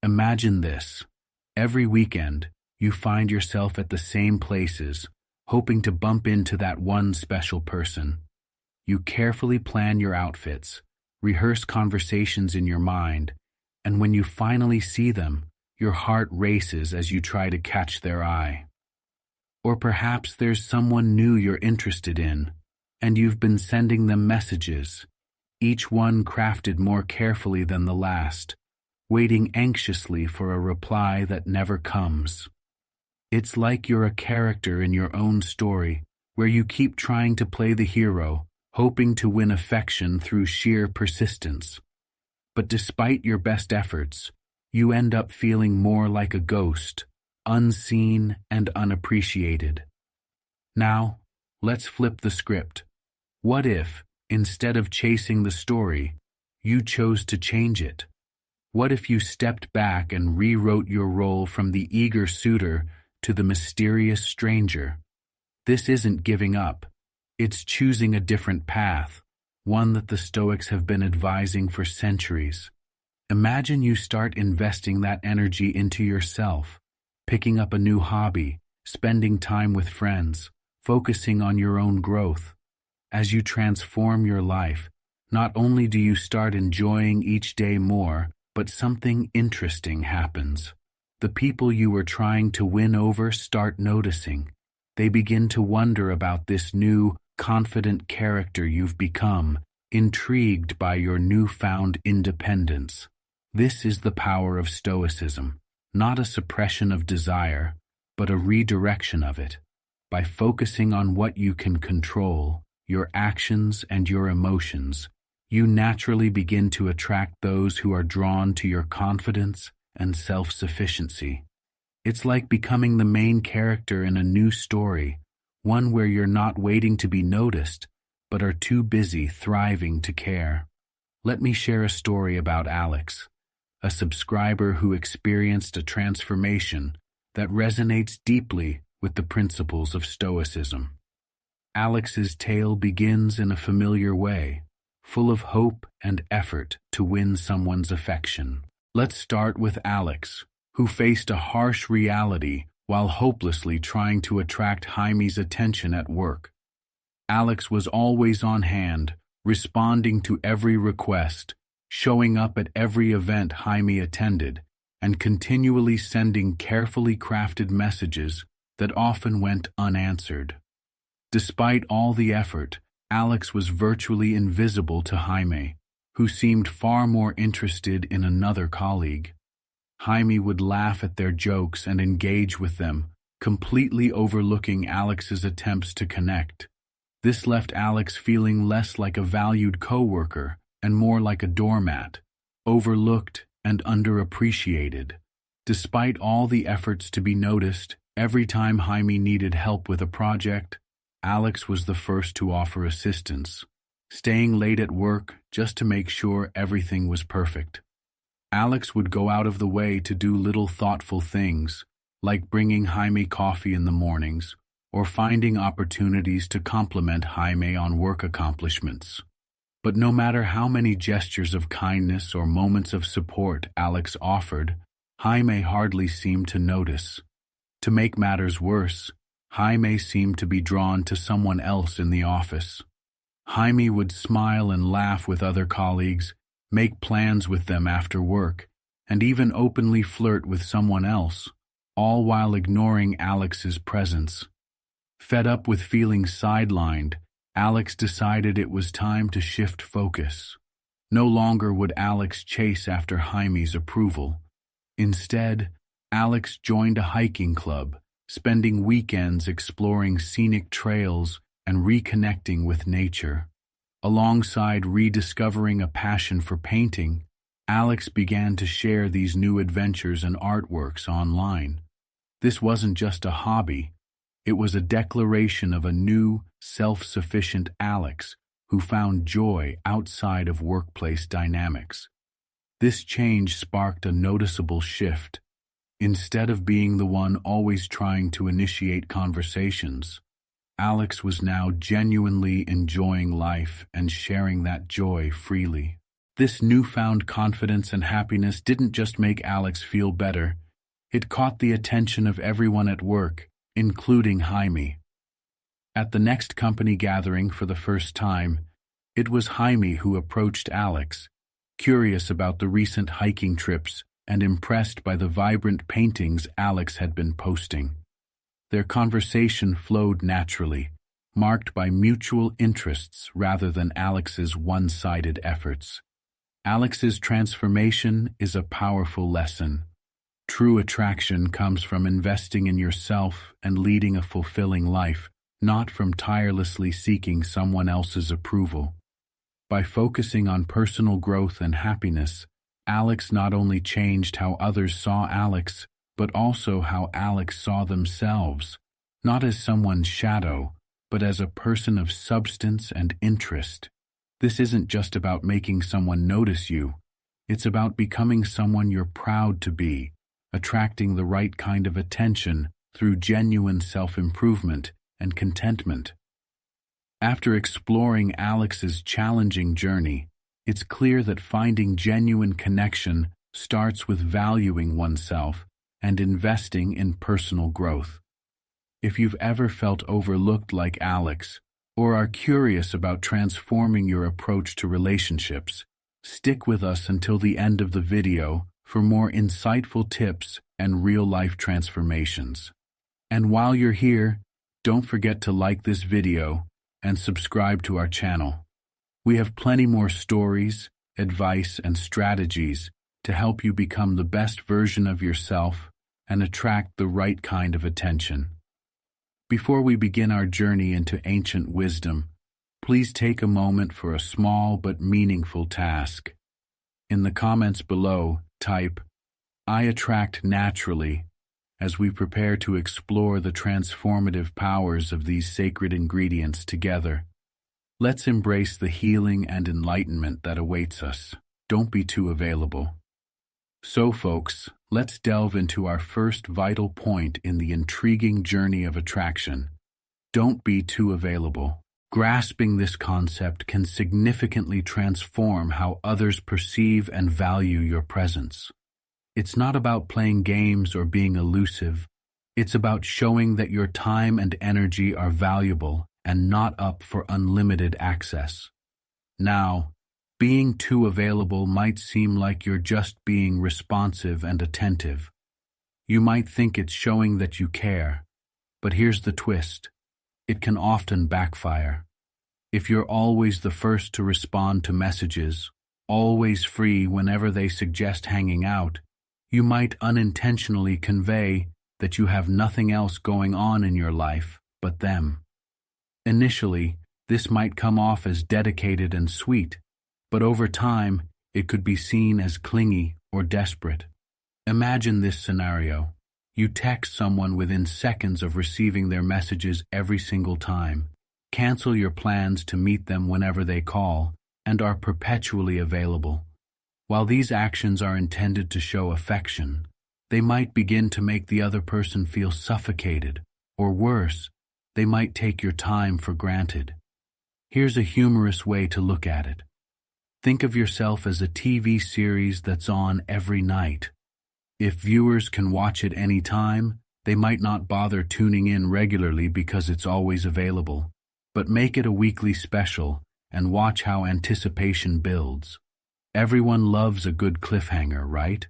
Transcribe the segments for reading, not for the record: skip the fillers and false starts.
Imagine this. Every weekend, you find yourself at the same places, hoping to bump into that one special person. You carefully plan your outfits, rehearse conversations in your mind, and when you finally see them, your heart races as you try to catch their eye. Or perhaps there's someone new you're interested in, and you've been sending them messages, each one crafted more carefully than the last, waiting anxiously for a reply that never comes. It's like you're a character in your own story, where you keep trying to play the hero, hoping to win affection through sheer persistence. But despite your best efforts, you end up feeling more like a ghost, unseen and unappreciated. Now, let's flip the script. What if, instead of chasing the story, you chose to change it? What if you stepped back and rewrote your role from the eager suitor to the mysterious stranger? This isn't giving up. It's choosing a different path, one that the Stoics have been advising for centuries. Imagine you start investing that energy into yourself, picking up a new hobby, spending time with friends, focusing on your own growth. As you transform your life, not only do you start enjoying each day more, but something interesting happens. The people you were trying to win over start noticing. They begin to wonder about this new, confident character you've become, intrigued by your newfound independence. This is the power of Stoicism, not a suppression of desire, but a redirection of it. By focusing on what you can control, your actions and your emotions, you naturally begin to attract those who are drawn to your confidence and self-sufficiency. It's like becoming the main character in a new story, one where you're not waiting to be noticed, but are too busy thriving to care. Let me share a story about Alex, a subscriber who experienced a transformation that resonates deeply with the principles of Stoicism. Alex's tale begins in a familiar way, full of hope and effort to win someone's affection. Let's start with Alex, who faced a harsh reality while hopelessly trying to attract Jaime's attention at work. Alex was always on hand, responding to every request, showing up at every event Jaime attended, and continually sending carefully crafted messages that often went unanswered. Despite all the effort, Alex was virtually invisible to Jaime, who seemed far more interested in another colleague. Jaime would laugh at their jokes and engage with them, completely overlooking Alex's attempts to connect. This left Alex feeling less like a valued coworker and more like a doormat, overlooked and underappreciated. Despite all the efforts to be noticed, every time Jaime needed help with a project, Alex was the first to offer assistance, staying late at work just to make sure everything was perfect. Alex would go out of the way to do little thoughtful things, like bringing Jaime coffee in the mornings, or finding opportunities to compliment Jaime on work accomplishments. But no matter how many gestures of kindness or moments of support Alex offered, Jaime hardly seemed to notice. To make matters worse, Jaime seemed to be drawn to someone else in the office. Jaime would smile and laugh with other colleagues, make plans with them after work, and even openly flirt with someone else, all while ignoring Alex's presence. Fed up with feeling sidelined, Alex decided it was time to shift focus. No longer would Alex chase after Jaime's approval. Instead, Alex joined a hiking club, spending weekends exploring scenic trails and reconnecting with nature. Alongside rediscovering a passion for painting, Alex began to share these new adventures and artworks online. This wasn't just a hobby. It was a declaration of a new, self-sufficient Alex who found joy outside of workplace dynamics. This change sparked a noticeable shift. Instead of being the one always trying to initiate conversations, Alex was now genuinely enjoying life and sharing that joy freely. This newfound confidence and happiness didn't just make Alex feel better, it caught the attention of everyone at work, including Jaime. At the next company gathering for the first time, it was Jaime who approached Alex, curious about the recent hiking trips and impressed by the vibrant paintings Alex had been posting. Their conversation flowed naturally, marked by mutual interests rather than Alex's one-sided efforts. Alex's transformation is a powerful lesson. True attraction comes from investing in yourself and leading a fulfilling life, not from tirelessly seeking someone else's approval. By focusing on personal growth and happiness, Alex not only changed how others saw Alex, but also how Alex saw themselves, not as someone's shadow, but as a person of substance and interest. This isn't just about making someone notice you, it's about becoming someone you're proud to be, attracting the right kind of attention through genuine self-improvement and contentment. After exploring Alex's challenging journey, it's clear that finding genuine connection starts with valuing oneself and investing in personal growth. If you've ever felt overlooked like Alex, or are curious about transforming your approach to relationships, stick with us until the end of the video for more insightful tips and real-life transformations. And while you're here, don't forget to like this video and subscribe to our channel. We have plenty more stories, advice, and strategies to help you become the best version of yourself and attract the right kind of attention. Before we begin our journey into ancient wisdom, please take a moment for a small but meaningful task. In the comments below, type, "I attract naturally," as we prepare to explore the transformative powers of these sacred ingredients together. Let's embrace the healing and enlightenment that awaits us. Don't be too available. So, folks, let's delve into our first vital point in the intriguing journey of attraction. Don't be too available. Grasping this concept can significantly transform how others perceive and value your presence. It's not about playing games or being elusive. It's about showing that your time and energy are valuable and not up for unlimited access. Now, being too available might seem like you're just being responsive and attentive. You might think it's showing that you care, but here's the twist. It can often backfire. If you're always the first to respond to messages, always free whenever they suggest hanging out, you might unintentionally convey that you have nothing else going on in your life but them. Initially, this might come off as dedicated and sweet, but over time, it could be seen as clingy or desperate. Imagine this scenario. You text someone within seconds of receiving their messages every single time, cancel your plans to meet them whenever they call, and are perpetually available. While these actions are intended to show affection, they might begin to make the other person feel suffocated, or worse, they might take your time for granted. Here's a humorous way to look at it. Think of yourself as a TV series that's on every night. If viewers can watch it any time, they might not bother tuning in regularly because it's always available. But make it a weekly special and watch how anticipation builds. Everyone loves a good cliffhanger, right?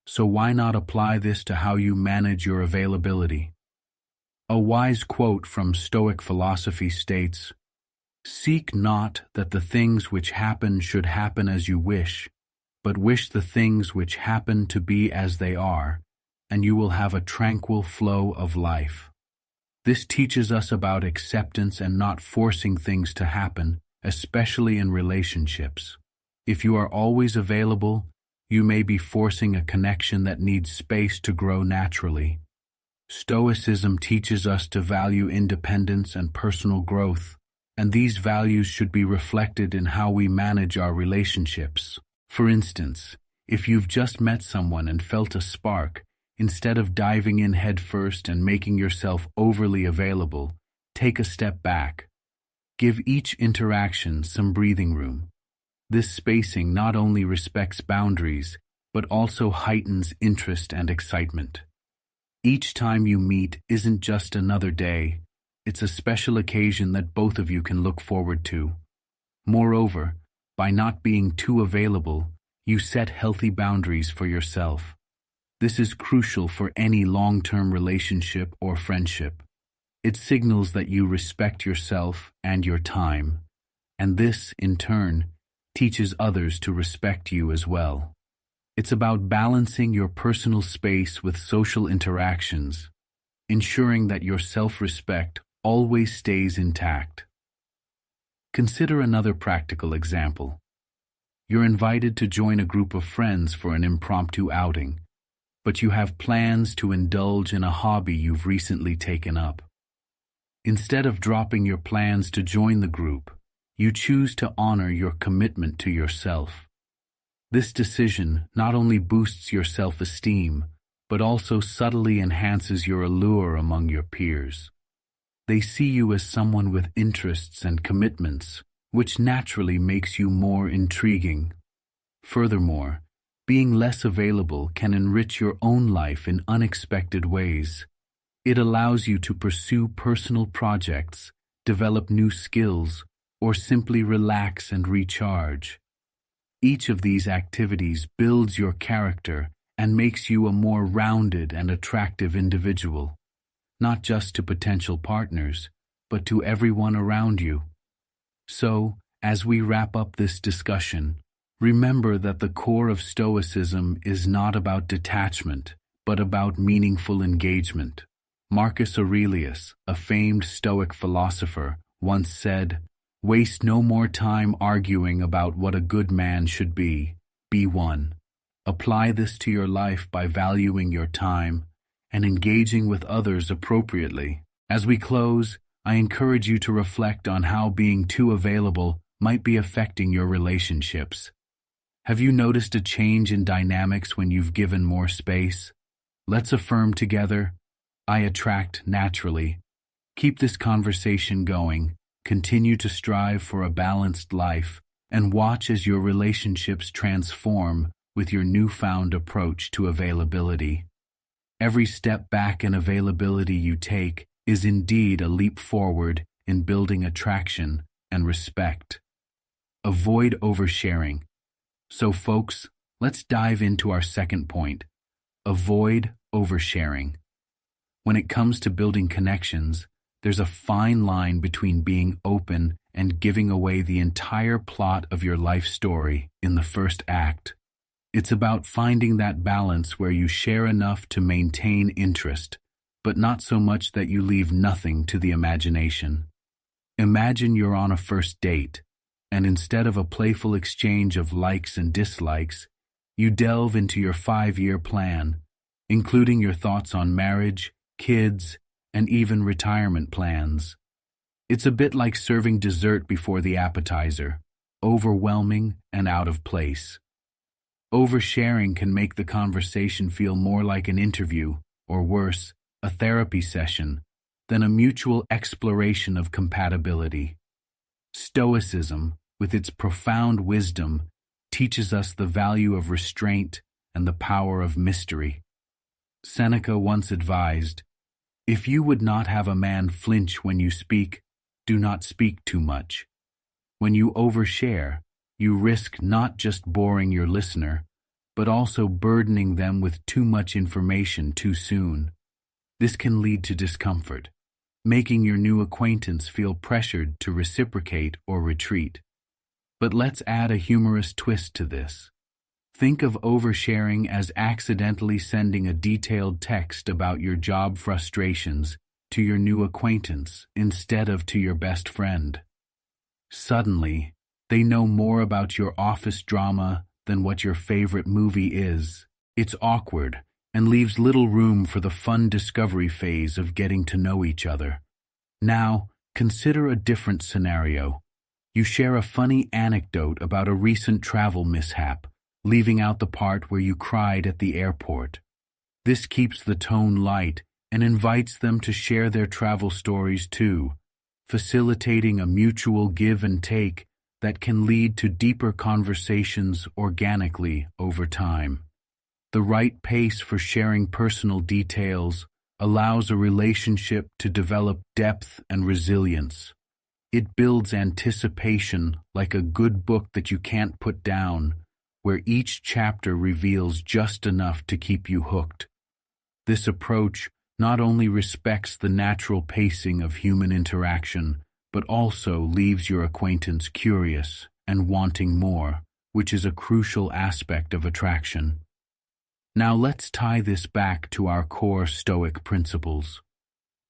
So why not apply this to how you manage your availability? A wise quote from Stoic philosophy states, "Seek not that the things which happen should happen as you wish, but wish the things which happen to be as they are, and you will have a tranquil flow of life." This teaches us about acceptance and not forcing things to happen, especially in relationships. If you are always available, you may be forcing a connection that needs space to grow naturally. Stoicism teaches us to value independence and personal growth, and these values should be reflected in how we manage our relationships. For instance, if you've just met someone and felt a spark, instead of diving in headfirst and making yourself overly available, take a step back. Give each interaction some breathing room. This spacing not only respects boundaries, but also heightens interest and excitement. Each time you meet isn't just another day, it's a special occasion that both of you can look forward to. Moreover, by not being too available, you set healthy boundaries for yourself. This is crucial for any long-term relationship or friendship. It signals that you respect yourself and your time, and this, in turn, teaches others to respect you as well. It's about balancing your personal space with social interactions, ensuring that your self-respect always stays intact. Consider another practical example. You're invited to join a group of friends for an impromptu outing, but you have plans to indulge in a hobby you've recently taken up. Instead of dropping your plans to join the group, you choose to honor your commitment to yourself. This decision not only boosts your self-esteem, but also subtly enhances your allure among your peers. They see you as someone with interests and commitments, which naturally makes you more intriguing. Furthermore, being less available can enrich your own life in unexpected ways. It allows you to pursue personal projects, develop new skills, or simply relax and recharge. Each of these activities builds your character and makes you a more rounded and attractive individual, not just to potential partners, but to everyone around you. So, as we wrap up this discussion, remember that the core of Stoicism is not about detachment, but about meaningful engagement. Marcus Aurelius, a famed Stoic philosopher, once said, "Waste no more time arguing about what a good man should be one." Apply this to your life by valuing your time and engaging with others appropriately. As we close, I encourage you to reflect on how being too available might be affecting your relationships. Have you noticed a change in dynamics when you've given more space? Let's affirm together, I attract naturally. Keep this conversation going. Continue to strive for a balanced life, and watch as your relationships transform with your newfound approach to availability. Every step back in availability you take is indeed a leap forward in building attraction and respect. Avoid oversharing. So folks, let's dive into our second point. Avoid oversharing. When it comes to building connections, there's a fine line between being open and giving away the entire plot of your life story in the first act. It's about finding that balance where you share enough to maintain interest, but not so much that you leave nothing to the imagination. Imagine you're on a first date, and instead of a playful exchange of likes and dislikes, you delve into your 5-year plan, including your thoughts on marriage, kids, and even retirement plans. It's a bit like serving dessert before the appetizer, overwhelming and out of place. Oversharing can make the conversation feel more like an interview, or worse, a therapy session, than a mutual exploration of compatibility. Stoicism, with its profound wisdom, teaches us the value of restraint and the power of mystery. Seneca once advised, "If you would not have a man flinch when you speak, do not speak too much." When you overshare, you risk not just boring your listener, but also burdening them with too much information too soon. This can lead to discomfort, making your new acquaintance feel pressured to reciprocate or retreat. But let's add a humorous twist to this. Think of oversharing as accidentally sending a detailed text about your job frustrations to your new acquaintance instead of to your best friend. Suddenly, they know more about your office drama than what your favorite movie is. It's awkward and leaves little room for the fun discovery phase of getting to know each other. Now, consider a different scenario. You share a funny anecdote about a recent travel mishap, leaving out the part where you cried at the airport. This keeps the tone light and invites them to share their travel stories too, facilitating a mutual give and take that can lead to deeper conversations organically over time. The right pace for sharing personal details allows a relationship to develop depth and resilience. It builds anticipation like a good book that you can't put down, where each chapter reveals just enough to keep you hooked. This approach not only respects the natural pacing of human interaction, but also leaves your acquaintance curious and wanting more, which is a crucial aspect of attraction. Now let's tie this back to our core Stoic principles.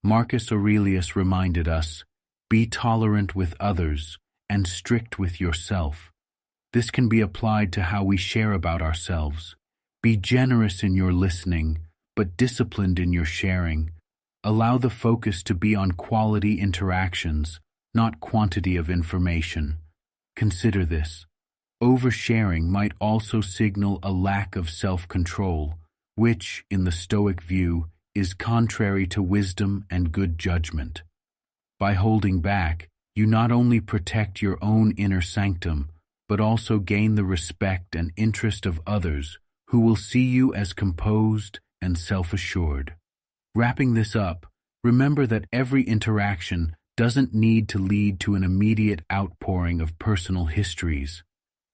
Marcus Aurelius reminded us, be tolerant with others and strict with yourself. This can be applied to how we share about ourselves. Be generous in your listening, but disciplined in your sharing. Allow the focus to be on quality interactions, not quantity of information. Consider this. Oversharing might also signal a lack of self-control, which, in the Stoic view, is contrary to wisdom and good judgment. By holding back, you not only protect your own inner sanctum, but also gain the respect and interest of others who will see you as composed and self-assured. Wrapping this up, remember that every interaction doesn't need to lead to an immediate outpouring of personal histories.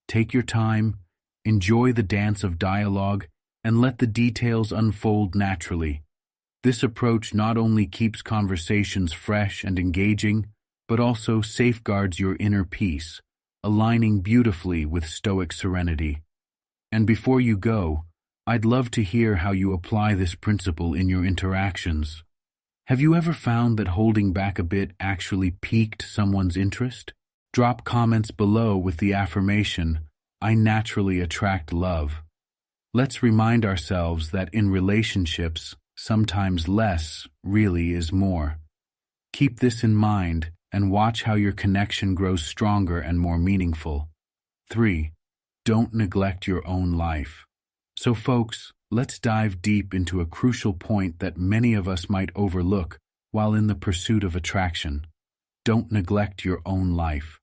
Take your time, enjoy the dance of dialogue, and let the details unfold naturally. This approach not only keeps conversations fresh and engaging, but also safeguards your inner peace, aligning beautifully with Stoic serenity. And before you go, I'd love to hear how you apply this principle in your interactions. Have you ever found that holding back a bit actually piqued someone's interest? Drop comments below with the affirmation, I naturally attract love. Let's remind ourselves that in relationships, sometimes less really is more. Keep this in mind and watch how your connection grows stronger and more meaningful. 3. Don't neglect your own life. So folks, let's dive deep into a crucial point that many of us might overlook while in the pursuit of attraction. Don't neglect your own life.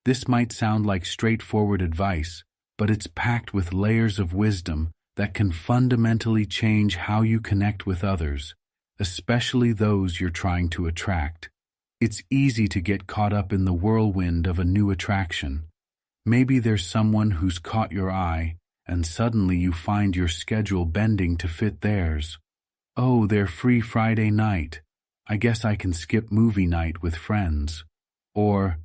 This might sound like straightforward advice, but it's packed with layers of wisdom that can fundamentally change how you connect with others, especially those you're trying to attract. It's easy to get caught up in the whirlwind of a new attraction. Maybe there's someone who's caught your eye, and suddenly you find your schedule bending to fit theirs. Oh, they're free Friday night. I guess I can skip movie night with friends. Or,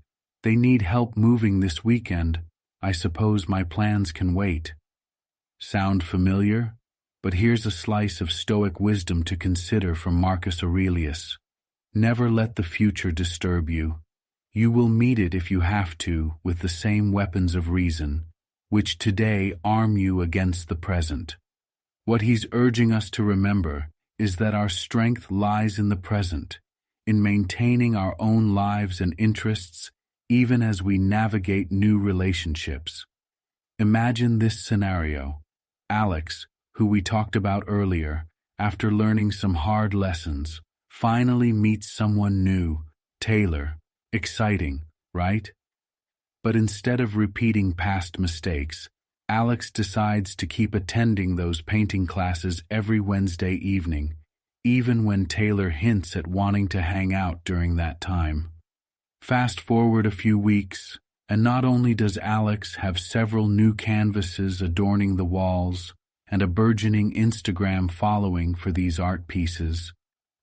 they need help moving this weekend. I suppose my plans can wait. Sound familiar? But here's a slice of Stoic wisdom to consider from Marcus Aurelius. Never let the future disturb you. You will meet it if you have to with the same weapons of reason, which today arm you against the present. What he's urging us to remember is that our strength lies in the present, in maintaining our own lives and interests, even as we navigate new relationships. Imagine this scenario. Alex, who we talked about earlier, after learning some hard lessons, finally meets someone new, Taylor. Exciting, right? But instead of repeating past mistakes, Alex decides to keep attending those painting classes every Wednesday evening, even when Taylor hints at wanting to hang out during that time. Fast forward a few weeks, and not only does Alex have several new canvases adorning the walls and a burgeoning Instagram following for these art pieces,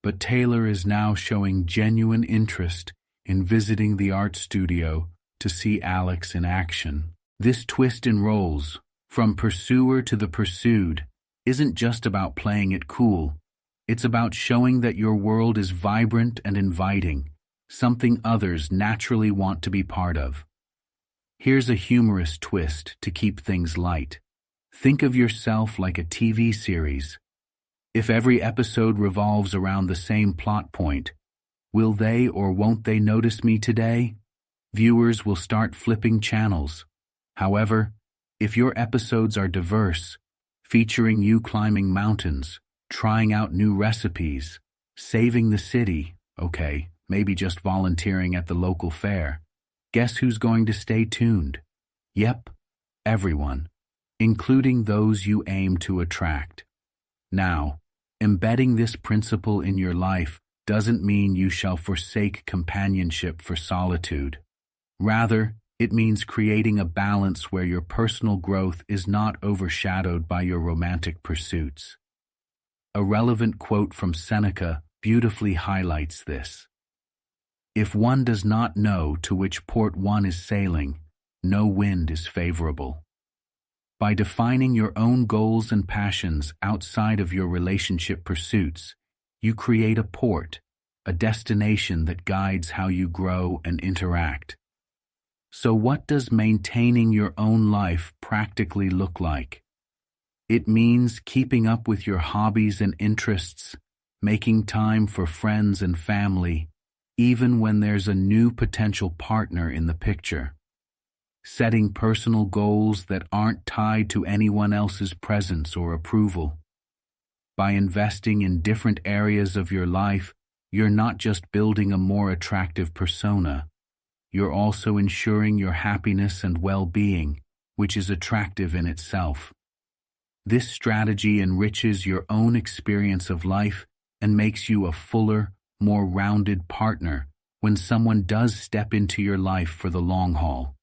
but Taylor is now showing genuine interest in visiting the art studio to see Alex in action. This twist in roles, from pursuer to the pursued, isn't just about playing it cool. It's about showing that your world is vibrant and inviting, something others naturally want to be part of. Here's a humorous twist to keep things light. Think of yourself like a TV series. If every episode revolves around the same plot point, will they or won't they notice me today? Viewers will start flipping channels. However, if your episodes are diverse, featuring you climbing mountains, trying out new recipes, saving the city, okay, maybe just volunteering at the local fair, Guess who's going to stay tuned? Yep, everyone, including those you aim to attract. Now, embedding this principle in your life doesn't mean you shall forsake companionship for solitude. Rather, it means creating a balance where your personal growth is not overshadowed by your romantic pursuits. A relevant quote from Seneca beautifully highlights this. If one does not know to which port one is sailing, no wind is favorable. By defining your own goals and passions outside of your relationship pursuits, you create a port, a destination that guides how you grow and interact. So what does maintaining your own life practically look like? It means keeping up with your hobbies and interests, making time for friends and family, even when there's a new potential partner in the picture. Setting personal goals that aren't tied to anyone else's presence or approval. By investing in different areas of your life, you're not just building a more attractive persona, you're also ensuring your happiness and well-being, which is attractive in itself. This strategy enriches your own experience of life and makes you a fuller, more rounded partner when someone does step into your life for the long haul.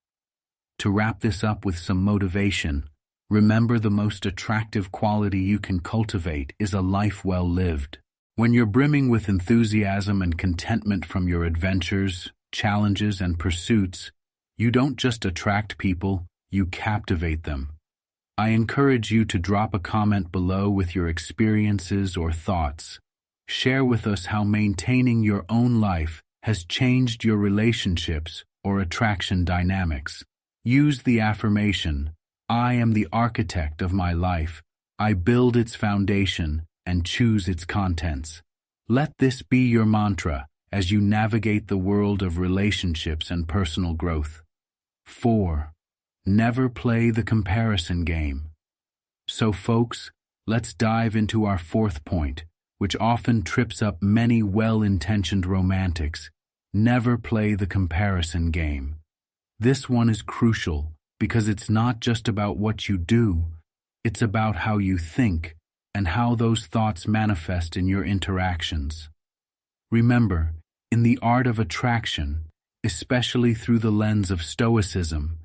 To wrap this up with some motivation, remember the most attractive quality you can cultivate is a life well lived. When you're brimming with enthusiasm and contentment from your adventures, challenges, and pursuits, you don't just attract people, you captivate them. I encourage you to drop a comment below with your experiences or thoughts. Share with us how maintaining your own life has changed your relationships or attraction dynamics. Use the affirmation, I am the architect of my life. I build its foundation and choose its contents. Let this be your mantra as you navigate the world of relationships and personal growth. 4. Never play the comparison game. So folks, let's dive into our fourth point, which often trips up many well-intentioned romantics. Never play the comparison game. This one is crucial because it's not just about what you do, it's about how you think and how those thoughts manifest in your interactions. Remember, in the art of attraction, especially through the lens of Stoicism,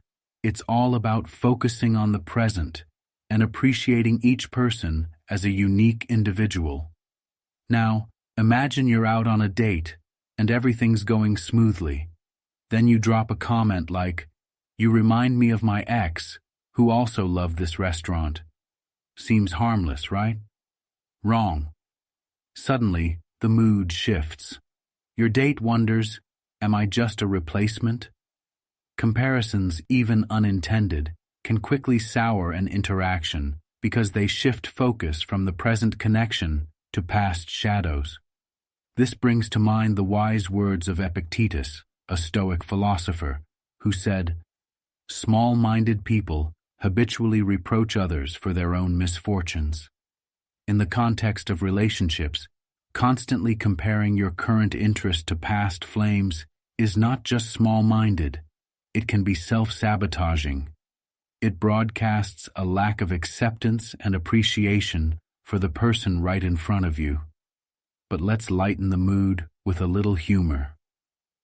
it's all about focusing on the present and appreciating each person as a unique individual. Now, imagine you're out on a date and everything's going smoothly. Then you drop a comment like, "You remind me of my ex, who also loved this restaurant." Seems harmless, right? Wrong. Suddenly, the mood shifts. Your date wonders, am I just a replacement? Comparisons, even unintended, can quickly sour an interaction because they shift focus from the present connection to past shadows. This brings to mind the wise words of Epictetus, a Stoic philosopher, who said, "Small-minded people habitually reproach others for their own misfortunes." In the context of relationships, constantly comparing your current interest to past flames is not just small-minded, it can be self-sabotaging. It broadcasts a lack of acceptance and appreciation for the person right in front of you. But let's lighten the mood with a little humor.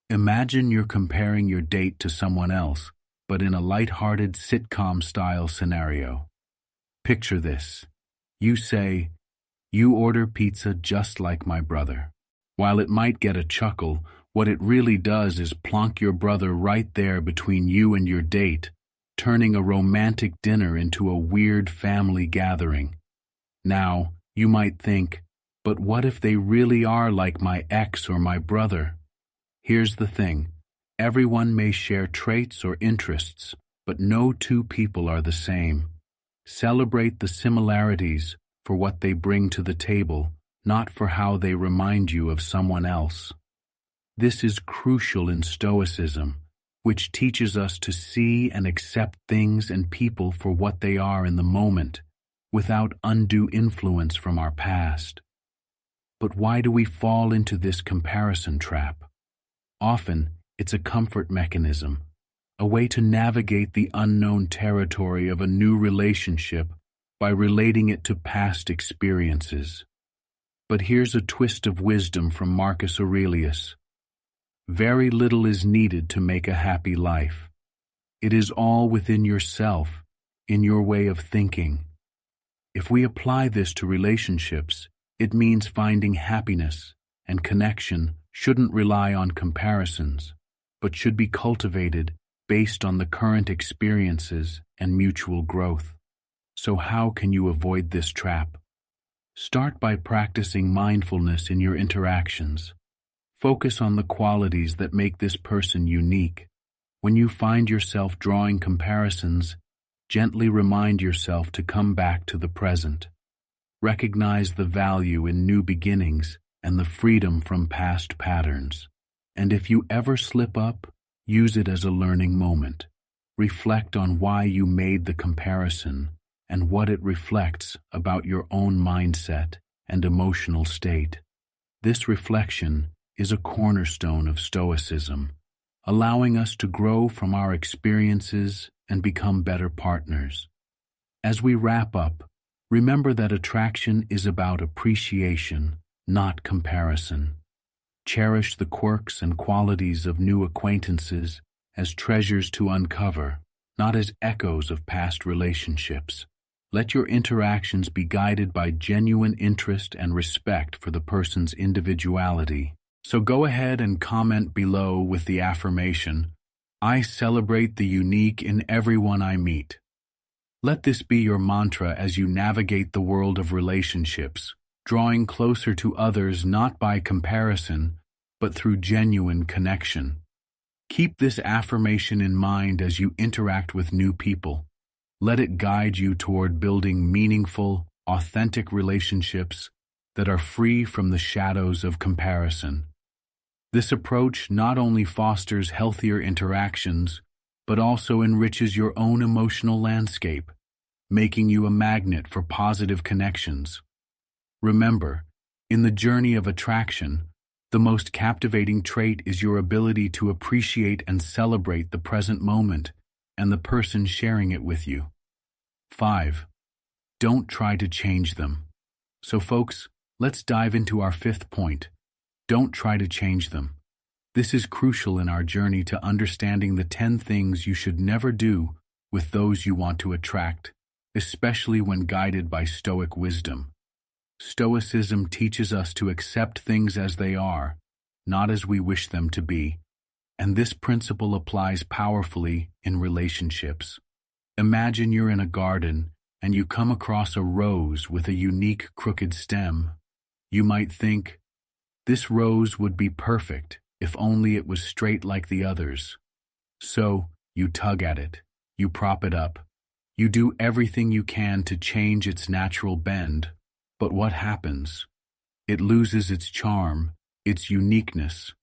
Imagine you're comparing your date to someone else, but in a light-hearted sitcom-style scenario. Picture this. You say, "You order pizza just like my brother." While it might get a chuckle, what it really does is plonk your brother right there between you and your date, turning a romantic dinner into a weird family gathering. Now, you might think, but what if they really are like my ex or my brother? Here's the thing. Everyone may share traits or interests, but no two people are the same. Celebrate the similarities for what they bring to the table, not for how they remind you of someone else. This is crucial in Stoicism, which teaches us to see and accept things and people for what they are in the moment, without undue influence from our past. But why do we fall into this comparison trap? Often, it's a comfort mechanism, a way to navigate the unknown territory of a new relationship by relating it to past experiences. But here's a twist of wisdom from Marcus Aurelius. Very little is needed to make a happy life. It is all within yourself, in your way of thinking. If we apply this to relationships, it means finding happiness and connection shouldn't rely on comparisons, but should be cultivated based on the current experiences and mutual growth. So how can you avoid this trap? Start by practicing mindfulness in your interactions. Focus on the qualities that make this person unique. When you find yourself drawing comparisons, gently remind yourself to come back to the present. Recognize the value in new beginnings and the freedom from past patterns. And if you ever slip up, use it as a learning moment. Reflect on why you made the comparison and what it reflects about your own mindset and emotional state. This reflection is a cornerstone of Stoicism, allowing us to grow from our experiences and become better partners. As we wrap up, remember that attraction is about appreciation, not comparison. Cherish the quirks and qualities of new acquaintances as treasures to uncover, not as echoes of past relationships. Let your interactions be guided by genuine interest and respect for the person's individuality. So go ahead and comment below with the affirmation, "I celebrate the unique in everyone I meet." Let this be your mantra as you navigate the world of relationships, drawing closer to others not by comparison, but through genuine connection. Keep this affirmation in mind as you interact with new people. Let it guide you toward building meaningful, authentic relationships that are free from the shadows of comparison. This approach not only fosters healthier interactions, but also enriches your own emotional landscape, making you a magnet for positive connections. Remember, in the journey of attraction, the most captivating trait is your ability to appreciate and celebrate the present moment and the person sharing it with you. 5. Don't try to change them. So folks, let's dive into our fifth point. Don't try to change them. This is crucial in our journey to understanding the 10 things you should never do with those you want to attract, especially when guided by Stoic wisdom. Stoicism teaches us to accept things as they are, not as we wish them to be, and this principle applies powerfully in relationships. Imagine you're in a garden and you come across a rose with a unique crooked stem. You might think, this rose would be perfect if only it was straight like the others. So, you tug at it, you prop it up, you do everything you can to change its natural bend. But what happens? It loses its charm, its uniqueness,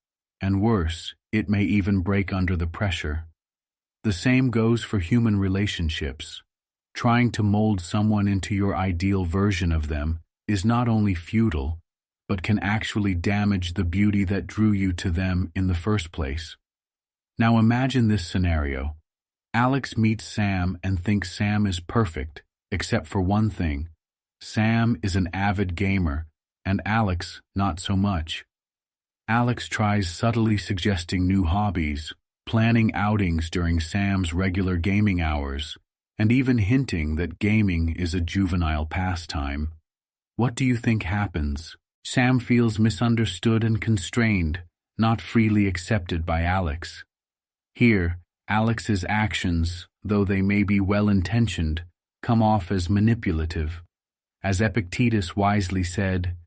and worse, it may even break under the pressure. The same goes for human relationships. Trying to mold someone into your ideal version of them is not only futile, but can actually damage the beauty that drew you to them in the first place. Now imagine this scenario. Alex meets Sam and thinks Sam is perfect, except for one thing. Sam is an avid gamer, and Alex not so much. Alex tries subtly suggesting new hobbies, planning outings during Sam's regular gaming hours, and even hinting that gaming is a juvenile pastime. What do you think happens? Sam feels misunderstood and constrained, not freely accepted by Alex. Here, Alex's actions, though they may be well-intentioned, come off as manipulative. As Epictetus wisely said,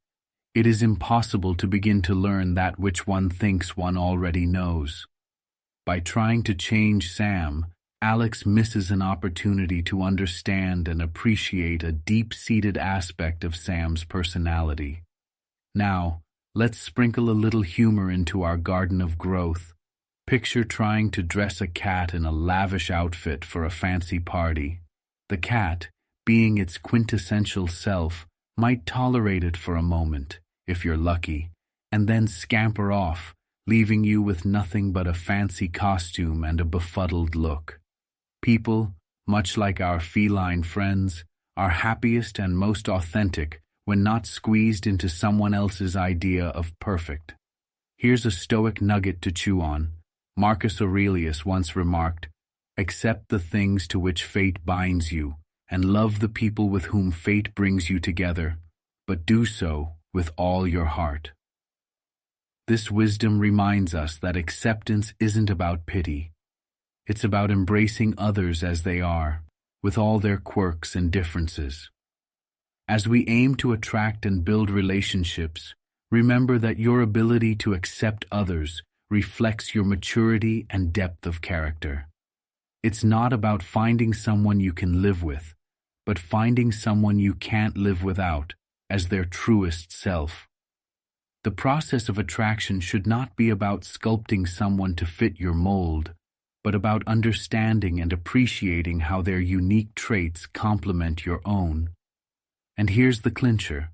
"It is impossible to begin to learn that which one thinks one already knows." By trying to change Sam, Alex misses an opportunity to understand and appreciate a deep-seated aspect of Sam's personality. Now, let's sprinkle a little humor into our garden of growth. Picture trying to dress a cat in a lavish outfit for a fancy party. The cat, being its quintessential self, might tolerate it for a moment, if you're lucky, and then scamper off, leaving you with nothing but a fancy costume and a befuddled look. People, much like our feline friends, are happiest and most authentic when not squeezed into someone else's idea of perfect. Here's a Stoic nugget to chew on. Marcus Aurelius once remarked, "Accept the things to which fate binds you, and love the people with whom fate brings you together, but do so with all your heart." This wisdom reminds us that acceptance isn't about pity. It's about embracing others as they are, with all their quirks and differences. As we aim to attract and build relationships, remember that your ability to accept others reflects your maturity and depth of character. It's not about finding someone you can live with, but finding someone you can't live without as their truest self. The process of attraction should not be about sculpting someone to fit your mold, but about understanding and appreciating how their unique traits complement your own. And here's the clincher.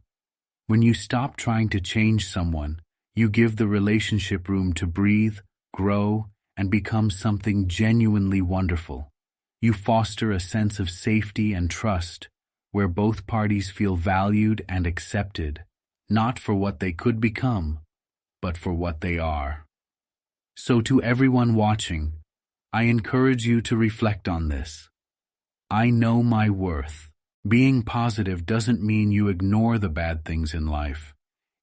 When you stop trying to change someone, you give the relationship room to breathe, grow, and become something genuinely wonderful. You foster a sense of safety and trust, where both parties feel valued and accepted, not for what they could become, but for what they are. So to everyone watching, I encourage you to reflect on this. I know my worth. Being positive doesn't mean you ignore the bad things in life.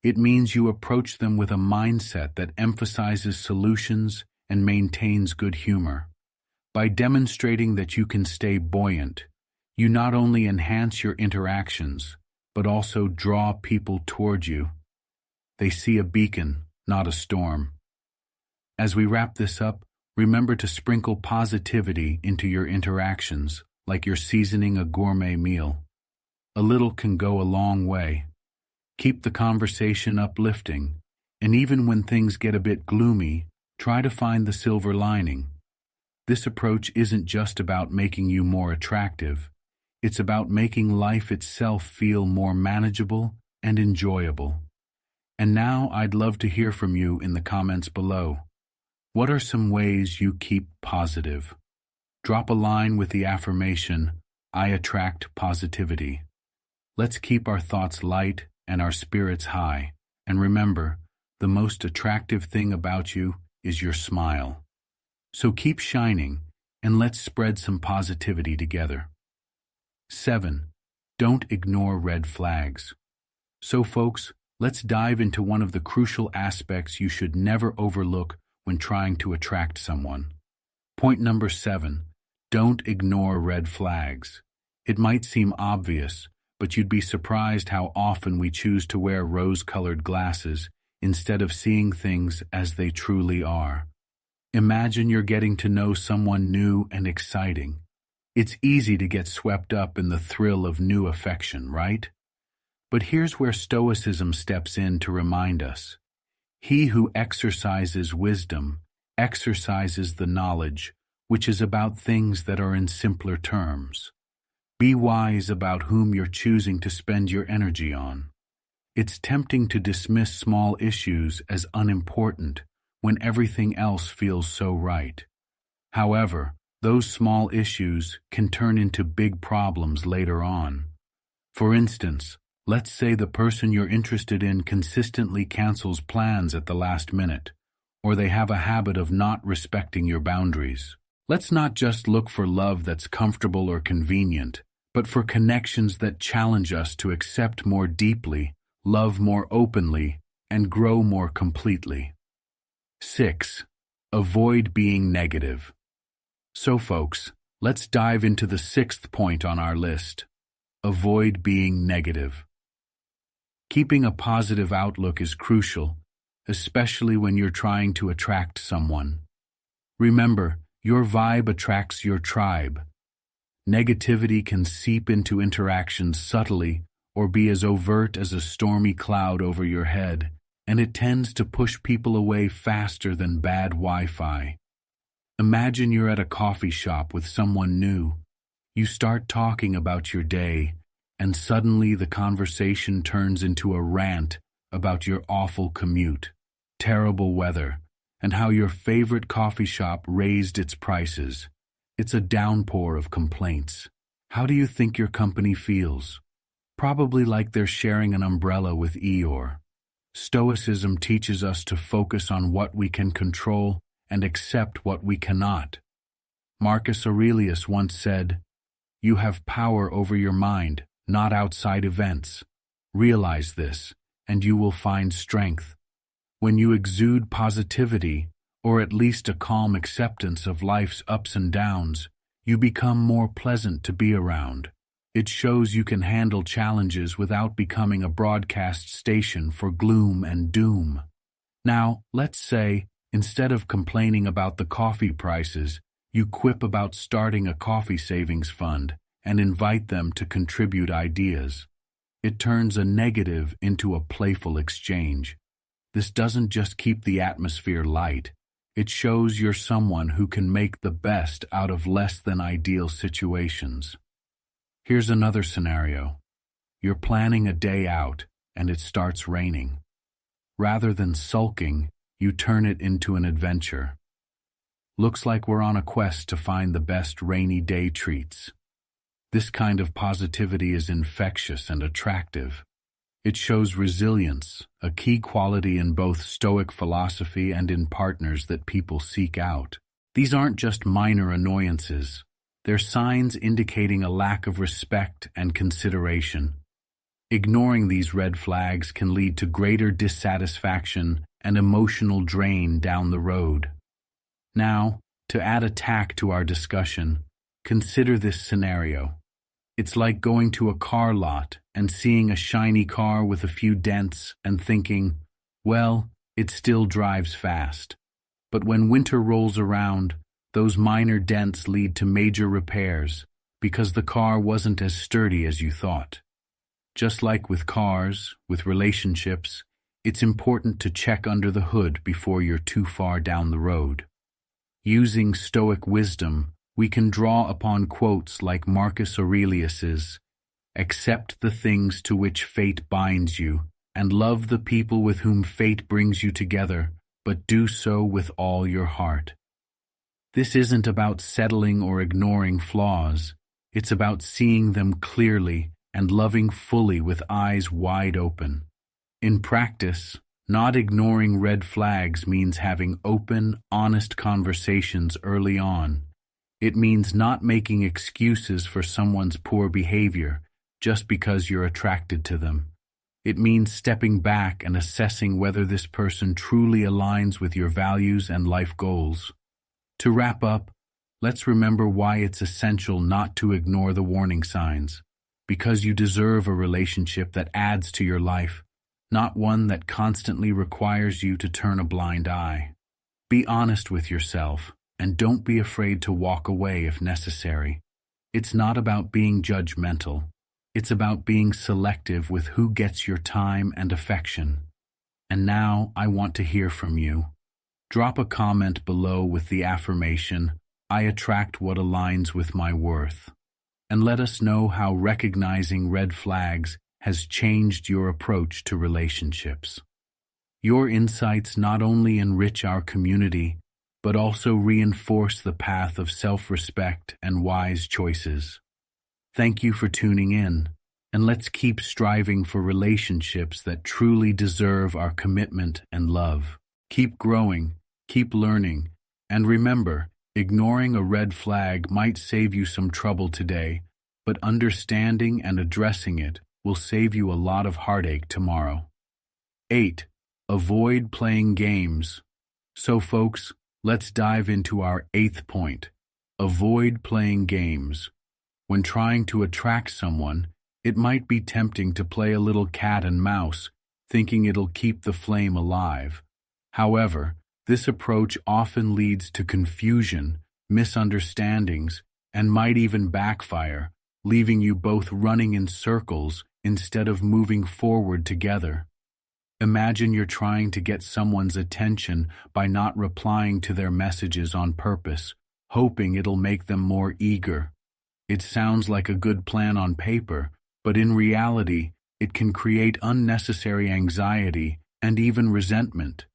It means you approach them with a mindset that emphasizes solutions and maintains good humor. By demonstrating that you can stay buoyant, you not only enhance your interactions, but also draw people toward you. They see a beacon, not a storm. As we wrap this up, remember to sprinkle positivity into your interactions, like you're seasoning a gourmet meal. A little can go a long way. Keep the conversation uplifting, and even when things get a bit gloomy, try to find the silver lining. This approach isn't just about making you more attractive. It's about making life itself feel more manageable and enjoyable. And now I'd love to hear from you in the comments below. What are some ways you keep positive? Drop a line with the affirmation, "I attract positivity." Let's keep our thoughts light and our spirits high. And remember, the most attractive thing about you is your smile. So keep shining, and let's spread some positivity together. 7. Don't ignore red flags. So folks, let's dive into one of the crucial aspects you should never overlook when trying to attract someone. Point number 7. Don't ignore red flags. It might seem obvious, but you'd be surprised how often we choose to wear rose-colored glasses instead of seeing things as they truly are. Imagine you're getting to know someone new and exciting. It's easy to get swept up in the thrill of new affection, right? But here's where Stoicism steps in to remind us. He who exercises wisdom exercises the knowledge, which is about things that are in simpler terms. Be wise about whom you're choosing to spend your energy on. It's tempting to dismiss small issues as unimportant when everything else feels so right. However, those small issues can turn into big problems later on. For instance, let's say the person you're interested in consistently cancels plans at the last minute, or they have a habit of not respecting your boundaries. Let's not just look for love that's comfortable or convenient, but for connections that challenge us to accept more deeply, love more openly, and grow more completely. 6. Avoid being negative. So folks, let's dive into the 6th point on our list. Avoid being negative. Keeping a positive outlook is crucial, especially when you're trying to attract someone. Remember, your vibe attracts your tribe. Negativity can seep into interactions subtly or be as overt as a stormy cloud over your head, and it tends to push people away faster than bad Wi-Fi. Imagine you're at a coffee shop with someone new. You start talking about your day, and suddenly the conversation turns into a rant about your awful commute, terrible weather, and how your favorite coffee shop raised its prices. It's a downpour of complaints. How do you think your company feels? Probably like they're sharing an umbrella with Eeyore. Stoicism teaches us to focus on what we can control and accept what we cannot. Marcus Aurelius once said, "You have power over your mind, not outside events. Realize this, and you will find strength. When you exude positivity, or at least a calm acceptance of life's ups and downs, you become more pleasant to be around. It shows you can handle challenges without becoming a broadcast station for gloom and doom." Now, let's say, instead of complaining about the coffee prices, you quip about starting a coffee savings fund and invite them to contribute ideas. It turns a negative into a playful exchange. This doesn't just keep the atmosphere light. It shows you're someone who can make the best out of less than ideal situations. Here's another scenario. You're planning a day out, and it starts raining. Rather than sulking, you turn it into an adventure. Looks like we're on a quest to find the best rainy day treats. This kind of positivity is infectious and attractive. It shows resilience, a key quality in both Stoic philosophy and in partners that people seek out. These aren't just minor annoyances. They're signs indicating a lack of respect and consideration. Ignoring these red flags can lead to greater dissatisfaction and emotional drain down the road. Now, to add a tack to our discussion, consider this scenario. It's like going to a car lot and seeing a shiny car with a few dents and thinking, well, it still drives fast. But when winter rolls around, those minor dents lead to major repairs because the car wasn't as sturdy as you thought. Just like with cars, with relationships, it's important to check under the hood before you're too far down the road. Using Stoic wisdom, we can draw upon quotes like Marcus Aurelius's, "Accept the things to which fate binds you, and love the people with whom fate brings you together, but do so with all your heart." This isn't about settling or ignoring flaws. It's about seeing them clearly and loving fully with eyes wide open. In practice, not ignoring red flags means having open, honest conversations early on. It means not making excuses for someone's poor behavior just because you're attracted to them. It means stepping back and assessing whether this person truly aligns with your values and life goals. To wrap up, let's remember why it's essential not to ignore the warning signs. Because you deserve a relationship that adds to your life, not one that constantly requires you to turn a blind eye. Be honest with yourself, and don't be afraid to walk away if necessary. It's not about being judgmental. It's about being selective with who gets your time and affection. And now I want to hear from you. Drop a comment below with the affirmation, "I attract what aligns with my worth." And let us know how recognizing red flags has changed your approach to relationships. Your insights not only enrich our community, but also reinforce the path of self-respect and wise choices. Thank you for tuning in, and let's keep striving for relationships that truly deserve our commitment and love. Keep growing, keep learning, and remember, ignoring a red flag might save you some trouble today, but understanding and addressing it will save you a lot of heartache tomorrow. 8. Avoid playing games. So folks, let's dive into our 8th point. Avoid playing games. When trying to attract someone, it might be tempting to play a little cat and mouse, thinking it'll keep the flame alive. However, this approach often leads to confusion, misunderstandings, and might even backfire, leaving you both running in circles instead of moving forward together. Imagine you're trying to get someone's attention by not replying to their messages on purpose, hoping it'll make them more eager. It sounds like a good plan on paper, but in reality, it can create unnecessary anxiety and even resentment.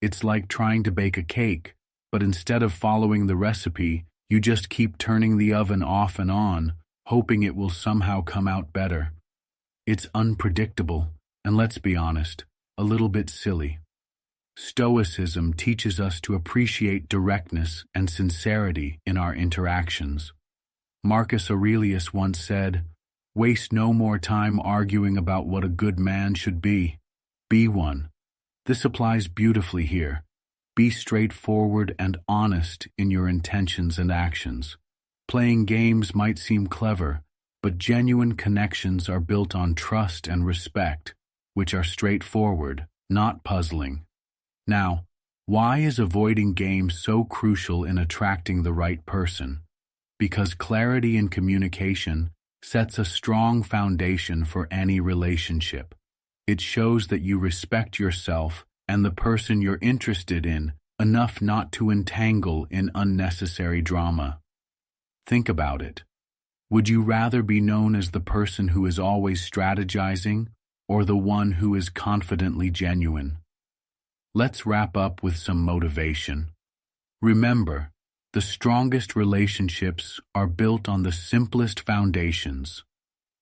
It's like trying to bake a cake, but instead of following the recipe, you just keep turning the oven off and on, hoping it will somehow come out better. It's unpredictable, and let's be honest, a little bit silly. Stoicism teaches us to appreciate directness and sincerity in our interactions. Marcus Aurelius once said, "Waste no more time arguing about what a good man should be. Be one." This applies beautifully here. Be straightforward and honest in your intentions and actions. Playing games might seem clever, but genuine connections are built on trust and respect, which are straightforward, not puzzling. Now, why is avoiding games so crucial in attracting the right person? Because clarity in communication sets a strong foundation for any relationship. It shows that you respect yourself and the person you're interested in enough not to entangle in unnecessary drama. Think about it. Would you rather be known as the person who is always strategizing or the one who is confidently genuine? Let's wrap up with some motivation. Remember, the strongest relationships are built on the simplest foundations: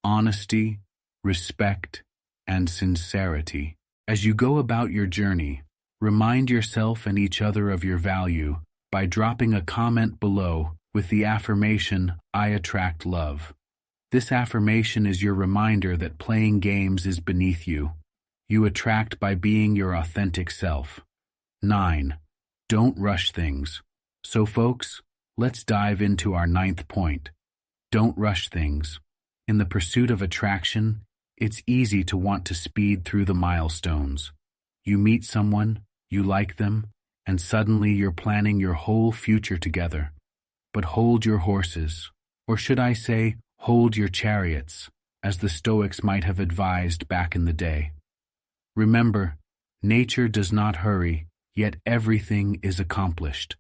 honesty, respect, and sincerity. As you go about your journey, remind yourself and each other of your value by dropping a comment below with the affirmation, "I attract love." This affirmation is your reminder that playing games is beneath you. You attract by being your authentic self. 9. Don't rush things. So folks, let's dive into our 9th point. Don't rush things. In the pursuit of attraction, it's easy to want to speed through the milestones. You meet someone, you like them, and suddenly you're planning your whole future together. But hold your horses, or should I say, hold your chariots, as the Stoics might have advised back in the day. Remember, nature does not hurry, yet everything is accomplished.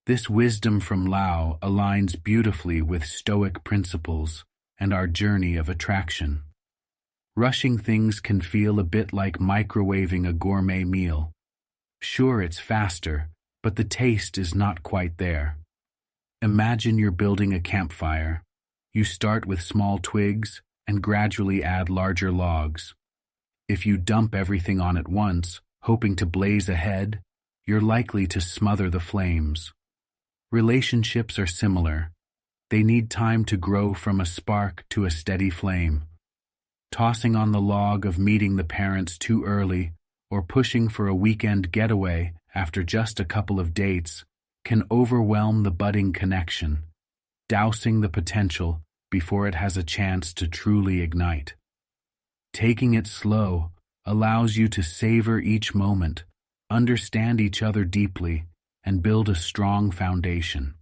This wisdom from Lao aligns beautifully with Stoic principles and our journey of attraction. Rushing things can feel a bit like microwaving a gourmet meal. Sure, it's faster, but the taste is not quite there. Imagine you're building a campfire. You start with small twigs and gradually add larger logs. If you dump everything on at once, hoping to blaze ahead, you're likely to smother the flames. Relationships are similar. They need time to grow from a spark to a steady flame. Tossing on the log of meeting the parents too early or pushing for a weekend getaway after just a couple of dates can overwhelm the budding connection, dousing the potential before it has a chance to truly ignite. Taking it slow allows you to savor each moment, understand each other deeply, and build a strong foundation.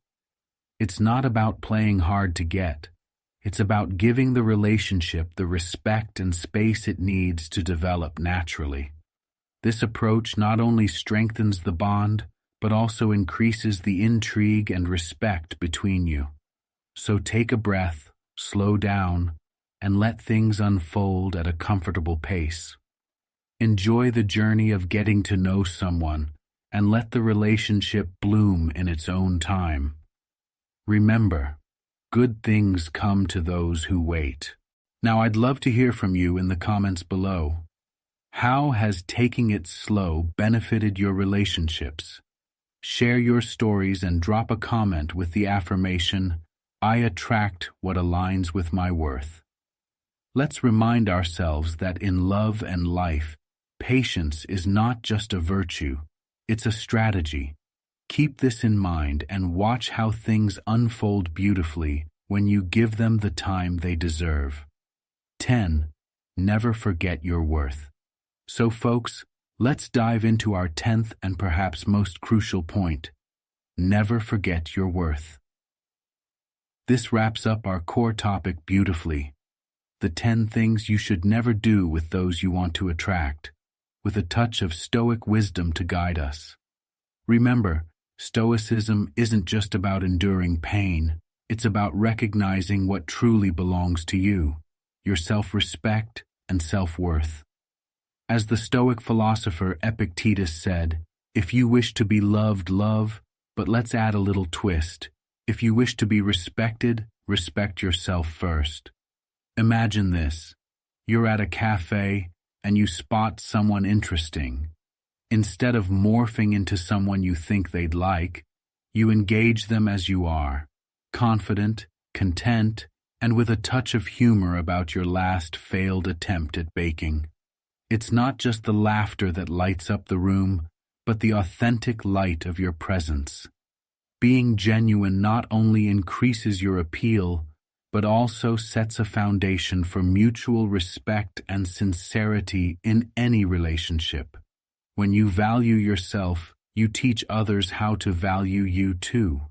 It's not about playing hard to get. It's about giving the relationship the respect and space it needs to develop naturally. This approach not only strengthens the bond, but also increases the intrigue and respect between you. So take a breath, slow down, and let things unfold at a comfortable pace. Enjoy the journey of getting to know someone, and let the relationship bloom in its own time. Remember, good things come to those who wait. Now I'd love to hear from you in the comments below. How has taking it slow benefited your relationships? Share your stories and drop a comment with the affirmation, "I attract what aligns with my worth." Let's remind ourselves that in love and life, patience is not just a virtue, it's a strategy. Keep this in mind and watch how things unfold beautifully when you give them the time they deserve. 10. Never forget your worth. So folks, let's dive into our 10th and perhaps most crucial point. Never forget your worth. This wraps up our core topic beautifully. The 10 things you should never do with those you want to attract, with a touch of Stoic wisdom to guide us. Remember, Stoicism isn't just about enduring pain, it's about recognizing what truly belongs to you, your self-respect and self-worth. As the Stoic philosopher Epictetus said, if you wish to be loved, love, but let's add a little twist. If you wish to be respected, respect yourself first. Imagine this. You're at a cafe and you spot someone interesting. Instead of morphing into someone you think they'd like, you engage them as you are, confident, content, and with a touch of humor about your last failed attempt at baking. It's not just the laughter that lights up the room, but the authentic light of your presence. Being genuine not only increases your appeal, but also sets a foundation for mutual respect and sincerity in any relationship. When you value yourself, you teach others how to value you too.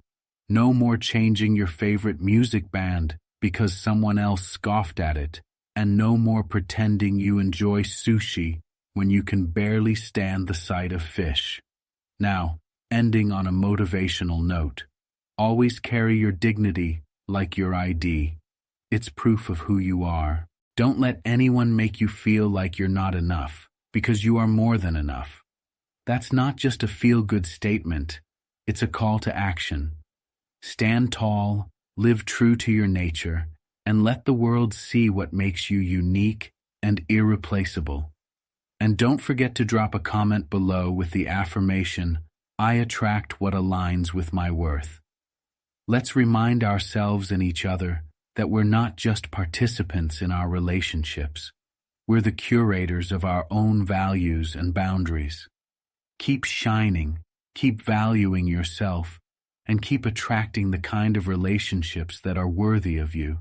No more changing your favorite music band because someone else scoffed at it, and no more pretending you enjoy sushi when you can barely stand the sight of fish. Now, ending on a motivational note, always carry your dignity like your ID. It's proof of who you are. Don't let anyone make you feel like you're not enough, because you are more than enough. That's not just a feel-good statement, it's a call to action. Stand tall, live true to your nature, and let the world see what makes you unique and irreplaceable. And don't forget to drop a comment below with the affirmation, I attract what aligns with my worth. Let's remind ourselves and each other that we're not just participants in our relationships. We're the curators of our own values and boundaries. Keep shining, keep valuing yourself, and keep attracting the kind of relationships that are worthy of you.